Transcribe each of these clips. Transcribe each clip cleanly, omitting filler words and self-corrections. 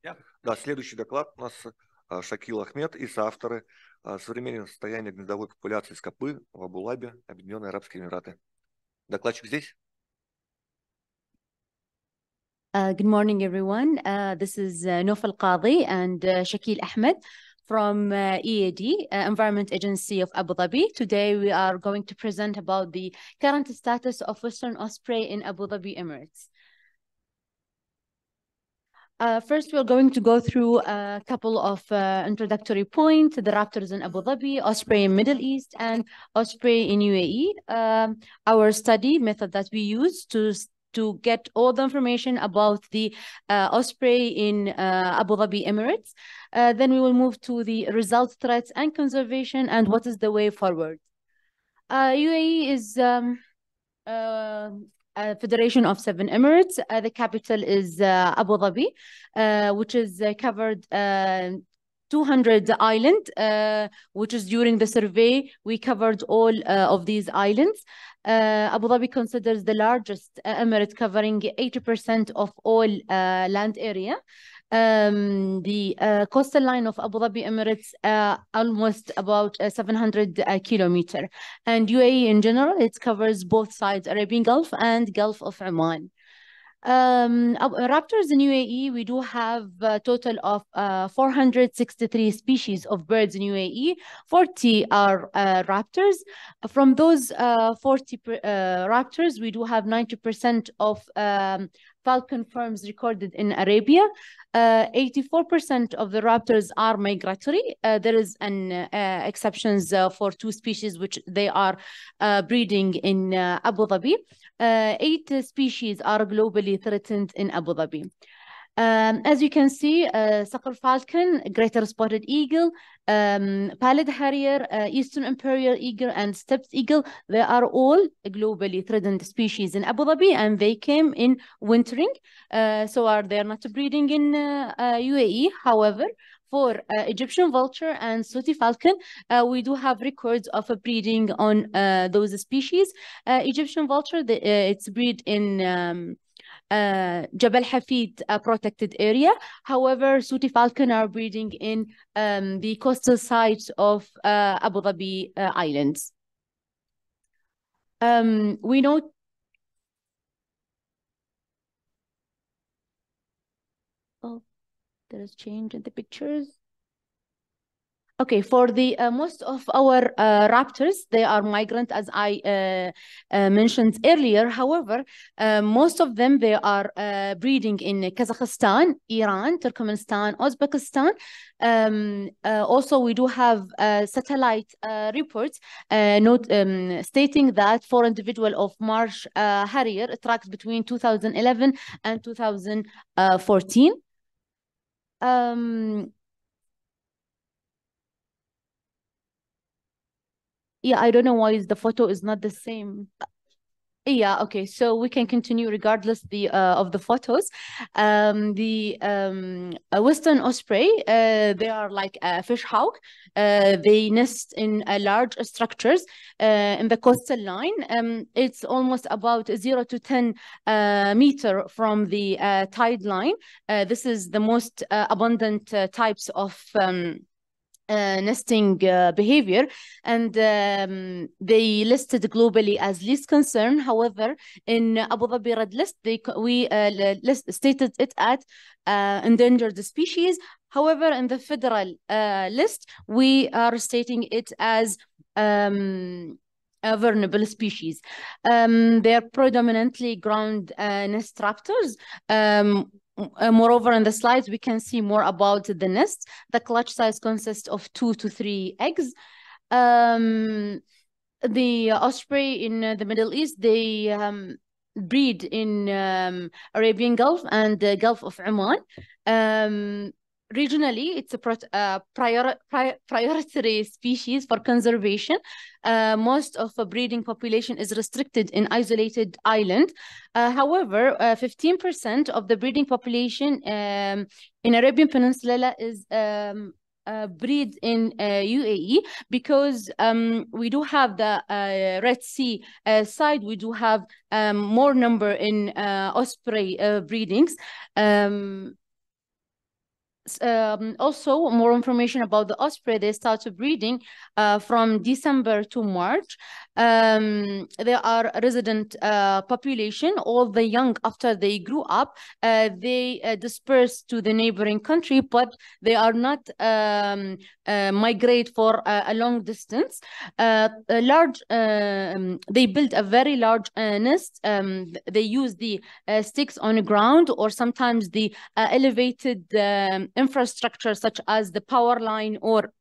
Да, следующий доклад у нас Шакил Ахмед и соавторы «Современное состояние гнездовой популяции скопы в Абу-Даби, Объединенные Арабские Эмираты». Докладчик здесь? Good morning, everyone. This is Nofal Qadi and Shakil Ahmed from EAD, Environment Agency of Abu Dhabi. Today, we are going to present about the current status of Western Osprey in Abu Dhabi Emirates. First, we're going to go through a couple of introductory points: the raptors in Abu Dhabi, osprey in Middle East, and osprey in UAE. Our study method that we use to get all the information about the osprey in Abu Dhabi Emirates. Then we will move to the results, threats, and conservation, and what is the way forward. UAE is a federation of 7 emirates. The capital is Abu Dhabi, which is covered 200 islands, which is during the survey, we covered all of these islands. Abu Dhabi considers the largest emirate, covering 80% of all land area. The coastal line of Abu Dhabi Emirates almost about 700 kilometers. And UAE in general, it covers both sides, Arabian Gulf and Gulf of Oman. Raptors in UAE, we do have a total of 463 species of birds in UAE. 40 are raptors. From those 40 raptors, we do have 90% of falcon farms recorded in Arabia. 84% of the raptors are migratory. There is an exceptions for 2 species which they are breeding in Abu Dhabi. 8 species are globally threatened in Abu Dhabi. As you can see, Sucker falcon, greater spotted eagle, pallid harrier, eastern imperial eagle, and stepped eagle, they are all globally threatened species in Abu Dhabi, and they came in wintering. So they are not breeding in UAE. However, for Egyptian vulture and sooty falcon, we do have records of a breeding on those species. Egyptian vulture, it's breed in Jabal Hafid protected area. However, sooty falcon are breeding in the coastal sides of Abu Dhabi islands. We know there is change in the pictures. Okay, for the most of our raptors, they are migrant, as I mentioned earlier. However, most of them, they are breeding in Kazakhstan, Iran, Turkmenistan, Uzbekistan. Also, we do have satellite reports stating that for individual of Marsh Harrier tracks between 2011 and 2014. Yeah, I don't know why the photo is not the same. Yeah, okay, so we can continue regardless of the photos. Western Osprey, they are like a fish hawk. They nest in large structures in the coastal line. It's almost about 0 to 10 meter from the tide line. This is the most abundant types of nesting behavior, and they listed globally as least concern. However, in Abu Dhabi Red List, we stated it at endangered species. However, in the federal list, we are stating it as vulnerable species. They are predominantly ground nest raptors. Moreover, in the slides, we can see more about the nest. The clutch size consists of 2 to 3 eggs. The osprey in the Middle East, they breed in Arabian Gulf and the Gulf of Oman. Regionally, it's a priority species for conservation. Most of the breeding population is restricted in isolated island. However, 15% of the breeding population in Arabian Peninsula is breed in UAE, because we do have the Red Sea side. We do have more number in osprey breedings. Also, more information about the osprey. They start breeding from December to March. They are a resident population. All the young, after they grew up, they disperse to the neighboring country, but they are not migrate for a long distance. They build a very large nest. They use the sticks on the ground, or sometimes the elevated infrastructure, such as the power line or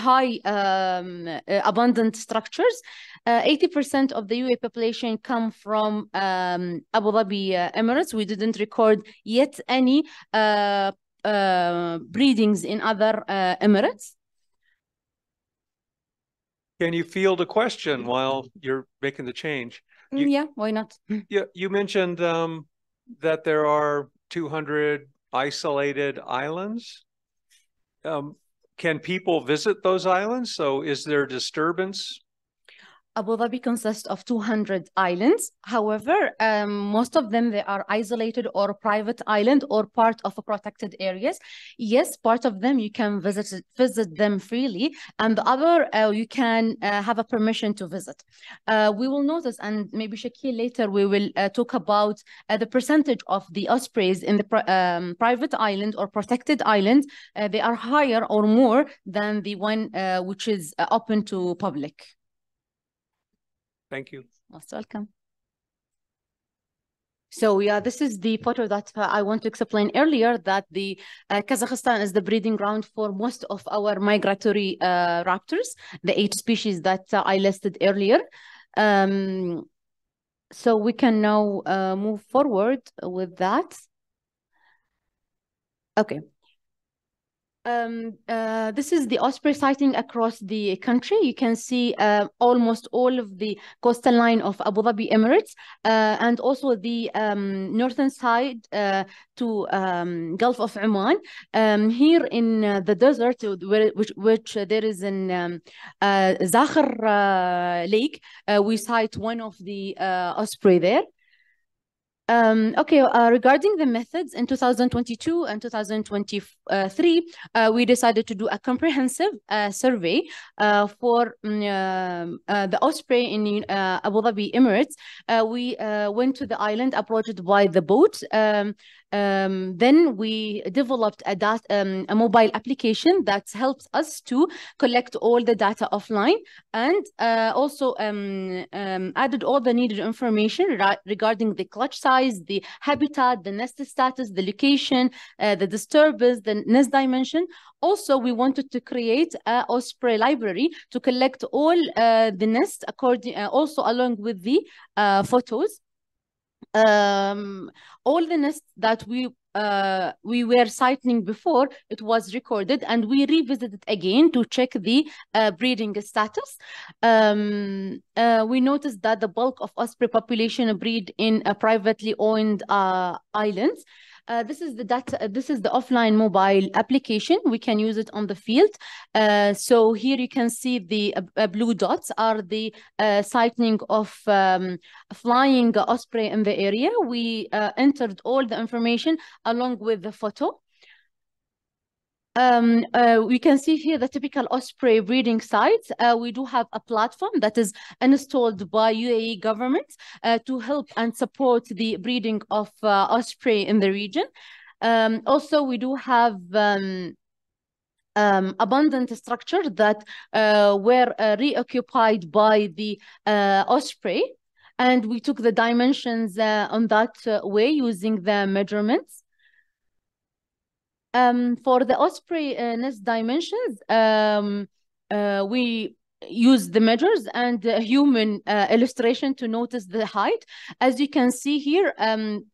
high abundant structures. 80% of the UAE population come from Abu Dhabi Emirates. We didn't record yet any breedings in other Emirates. Can you field a question while you're making the change? Yeah, why not? Yeah, you mentioned that there are 200 isolated islands. Can people visit those islands? So is there disturbance? Abu Dhabi consists of 200 islands. However, most of them, they are isolated or private island or part of a protected areas. Yes, part of them you can visit them freely, and the other you can have a permission to visit. We will notice, and maybe Shakil later we will talk about the percentage of the ospreys in the private island or protected island. They are higher or more than the one which is open to public. Thank you. Most welcome. So yeah, this is the photo that I want to explain earlier, that the Kazakhstan is the breeding ground for most of our migratory raptors, the 8 species that I listed earlier. So we can now move forward with that. Okay. This is the osprey sighting across the country. You can see almost all of the coastal line of Abu Dhabi Emirates, and also the northern side to Gulf of Oman. Here in the desert, which there is in Zakhar Lake, we sight one of the osprey there. Regarding the methods, in 2022 and 2023, we decided to do a comprehensive survey for the osprey in Abu Dhabi Emirates. We went to the island approached by the boat. Then we developed a mobile application that helps us to collect all the data offline, and also added all the needed information regarding the clutch size, the habitat, the nest status, the location, the disturbance, the nest dimension. Also, we wanted to create a osprey library to collect all the nests also along with the photos. All the nests that we were sighting before, it was recorded, and we revisited again to check the breeding status. We noticed that the bulk of osprey population breed in privately owned islands. This is the data. This is the offline mobile application. We can use it on the field. So here you can see the blue dots are the sighting of flying osprey in the area. We entered all the information along with the photo. We can see here the typical osprey breeding sites. We do have a platform that is installed by UAE government to help and support the breeding of osprey in the region. Also, we do have abundant structure that were reoccupied by the osprey, and we took the dimensions on that way using the measurements. For the osprey nest dimensions, we use the measures and human illustration to notice the height. As you can see here,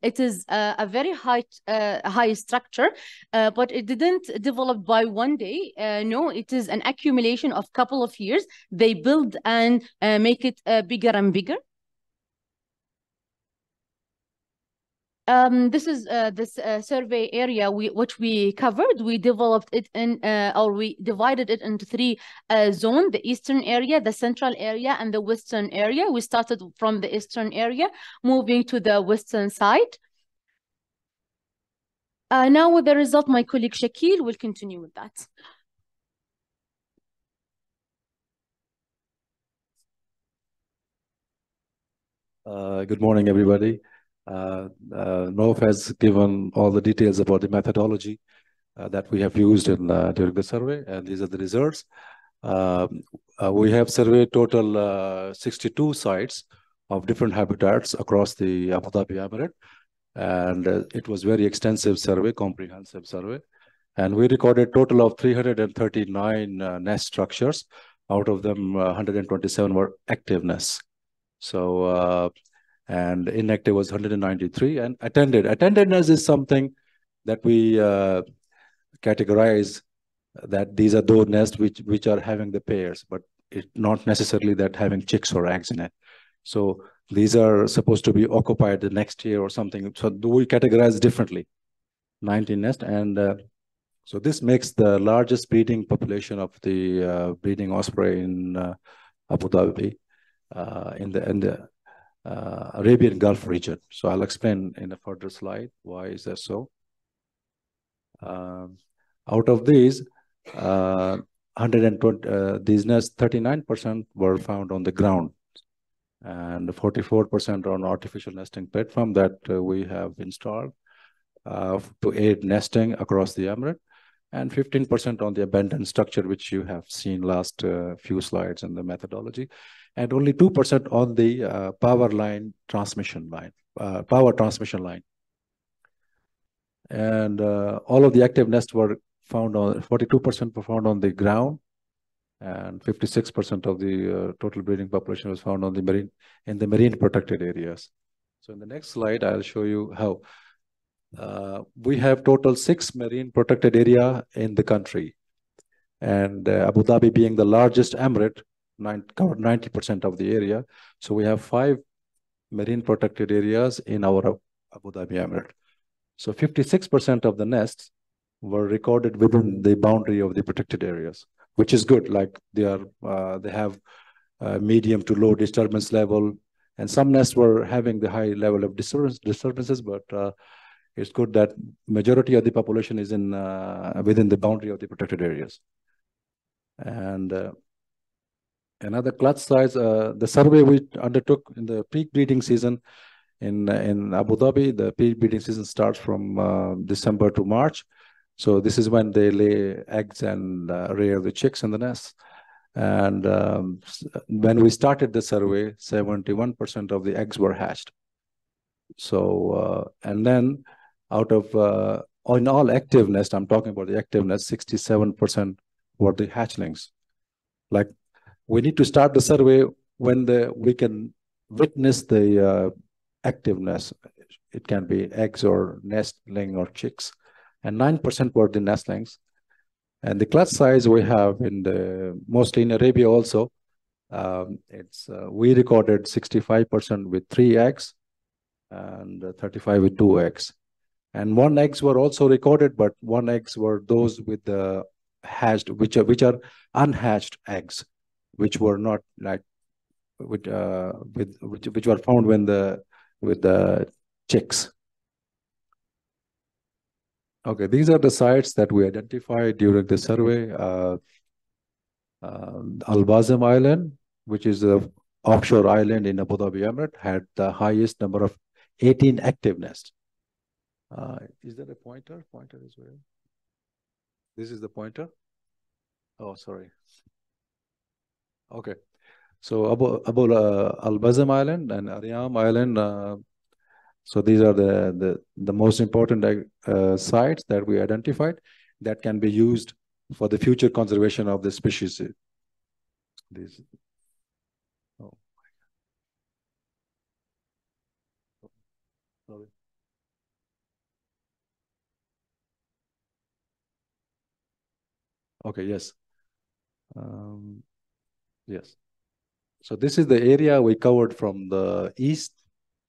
it is a very high structure, but it didn't develop by one day. No, it is an accumulation of couple of years. They build and make it bigger and bigger. This is this survey area which we covered. We developed it in, or we divided it into 3 zones: the eastern area, the central area, and the western area. We started from the eastern area, moving to the western side. Now with the result, my colleague Shakil will continue with that. Good morning, everybody. Nof has given all the details about the methodology that we have used in during the survey, and these are the results. We have surveyed total 62 sites of different habitats across the Abu Dhabi Emirate, and it was very extensive survey, comprehensive survey, and we recorded total of 339 nest structures. Out of them, 127 were active nests. So, and inactive was 193, and attendedness is something that we categorize that these are those nests which are having the pairs, but it's not necessarily that having chicks or eggs in it. So these are supposed to be occupied the next year or something. So we categorize differently, 19 nests, and so this makes the largest breeding population of the breeding osprey in Abu Dhabi, in the Arabian Gulf region. So I'll explain in a further slide why is that so. Out of these, 120 these nests, 39% were found on the ground, and 44% on artificial nesting platform that we have installed to aid nesting across the Emirate, and 15% on the abandoned structure, which you have seen last few slides in the methodology, and only 2% on the power transmission line. And all of the active nests were found on, 42% were found on the ground, and 56% of the total breeding population was found on the marine protected areas. So in the next slide, I'll show you how. We have total 6 marine protected area in the country, and Abu Dhabi being the largest emirate, covered 90% of the area. So we have 5 marine protected areas in our Abu Dhabi Emirate. So 56% of the nests were recorded within the boundary of the protected areas, which is good. Like they have medium to low disturbance level, and some nests were having the high level of disturbances, but it's good that majority of the population is in within the boundary of the protected areas. And another clutch size, the survey we undertook in the peak breeding season in Abu Dhabi. The peak breeding season starts from December to March. So this is when they lay eggs and rear the chicks in the nest. And when we started the survey, 71% of the eggs were hatched. So, and then out of, in all active nests, I'm talking about the active nests, 67% were the hatchlings. Like, we need to start the survey when we can witness the activeness. It can be eggs or nestling or chicks. And 9% were the nestlings. And the clutch size we have mostly in Arabia also, we recorded 65% with 3 eggs and 35 with 2 eggs. And 1 eggs were also recorded, but 1 eggs were those with the hatched, which are unhatched eggs, which were not like which were found with the chicks. Okay, these are the sites that we identified during the survey. Al-Bazm Island, which is an offshore island in Abu Dhabi Emirate, had the highest number of 18 active nests. Is that a pointer? Pointer as well. This is the pointer. Oh, sorry. Okay. So Al-Bazm Island and Ariam Island. So these are the most important sites that we identified that can be used for the future conservation of the species. These. Oh. Sorry. Okay, yes. Yes. So this is the area we covered from the east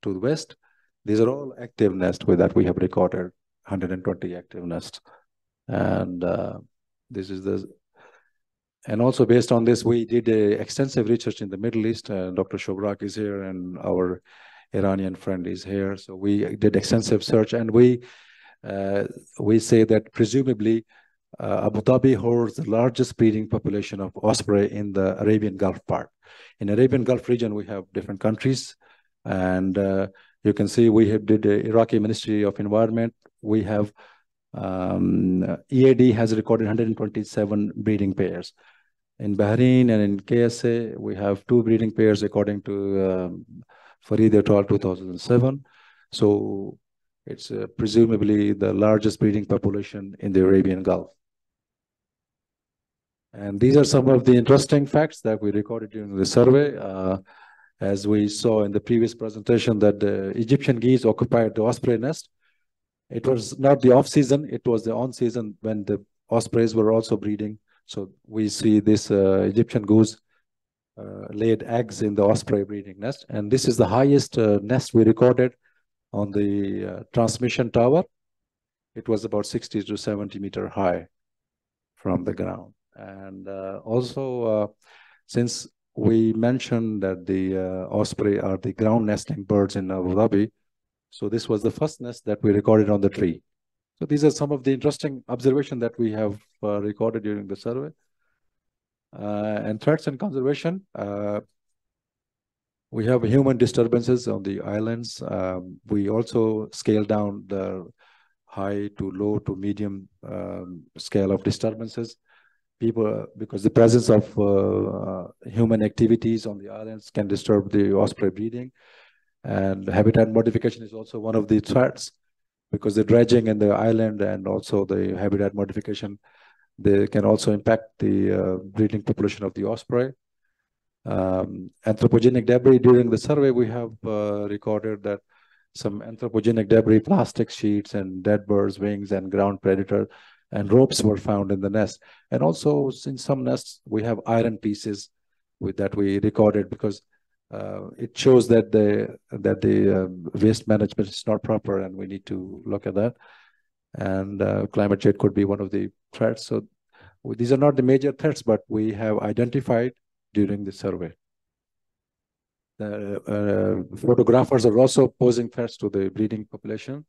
to the west. These are all active nests that we have recorded, 120 active nests. And this is and also based on this, we did extensive research in the Middle East. Dr. Shobrak is here and our Iranian friend is here. So we did extensive search, and we we say that presumably Abu Dhabi holds the largest breeding population of osprey in the Arabian Gulf part. In Arabian Gulf region, we have different countries, and you can see we have did the Iraqi Ministry of Environment. We have EAD has recorded 127 breeding pairs. In Bahrain and in KSA, we have 2 breeding pairs according to Farid et al. 2007. So it's presumably the largest breeding population in the Arabian Gulf. And these are some of the interesting facts that we recorded during the survey. As we saw in the previous presentation, that the Egyptian geese occupied the osprey nest. It was not the off season, it was the on season when the ospreys were also breeding. So we see this Egyptian goose laid eggs in the osprey breeding nest. And this is the highest nest we recorded on the transmission tower. It was about 60 to 70 meter high from the ground. And also, since we mentioned that the osprey are the ground nesting birds in Abu Dhabi, so this was the first nest that we recorded on the tree. So these are some of the interesting observations that we have recorded during the survey. And threats and conservation, we have human disturbances on the islands. We also scale down the high to low to medium scale of disturbances. People, because the presence of human activities on the islands can disturb the osprey breeding. And habitat modification is also one of the threats, because the dredging in the island and also the habitat modification, they can also impact the breeding population of the osprey. Anthropogenic debris, during the survey, we have recorded that some anthropogenic debris, plastic sheets and dead birds' wings and ground predator and ropes were found in the nest. And also in some nests, we have iron pieces that we recorded, because it shows that the waste management is not proper, and we need to look at that. And climate change could be one of the threats. So these are not the major threats, but we have identified during the survey. The photographers are also posing threats to the breeding population.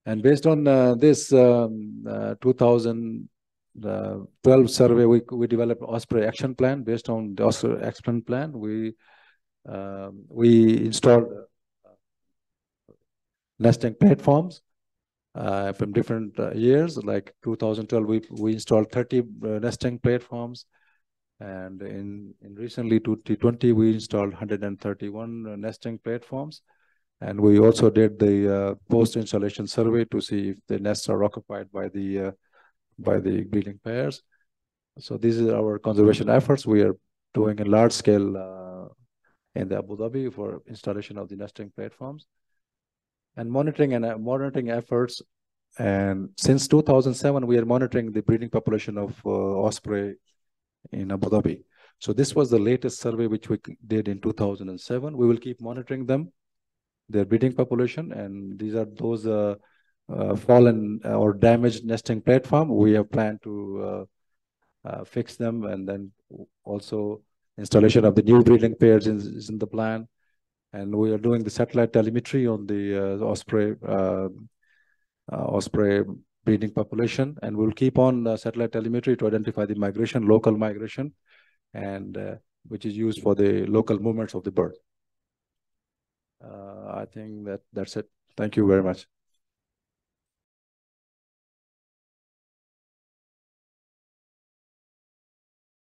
And based on this 2012 survey, we developed Osprey Action Plan. Based on the Osprey Action Plan, we installed nesting platforms from different years. Like 2012, we installed 30 nesting platforms. And in recently 2020, we installed 131 nesting platforms. And we also did the post-installation survey to see if the nests are occupied by the breeding pairs. So these are our conservation efforts. We are doing a large scale in the Abu Dhabi for installation of the nesting platforms. And monitoring efforts. And since 2007, we are monitoring the breeding population of osprey in Abu Dhabi. So this was the latest survey which we did in 2007. We will keep monitoring them, their breeding population, and these are those fallen or damaged nesting platform. We have planned to fix them, and then also installation of the new breeding pairs is in the plan. And we are doing the satellite telemetry on the osprey breeding population, and we'll keep on satellite telemetry to identify the migration, local migration, and which is used for the local movements of the bird. I think that's it. Thank you very much.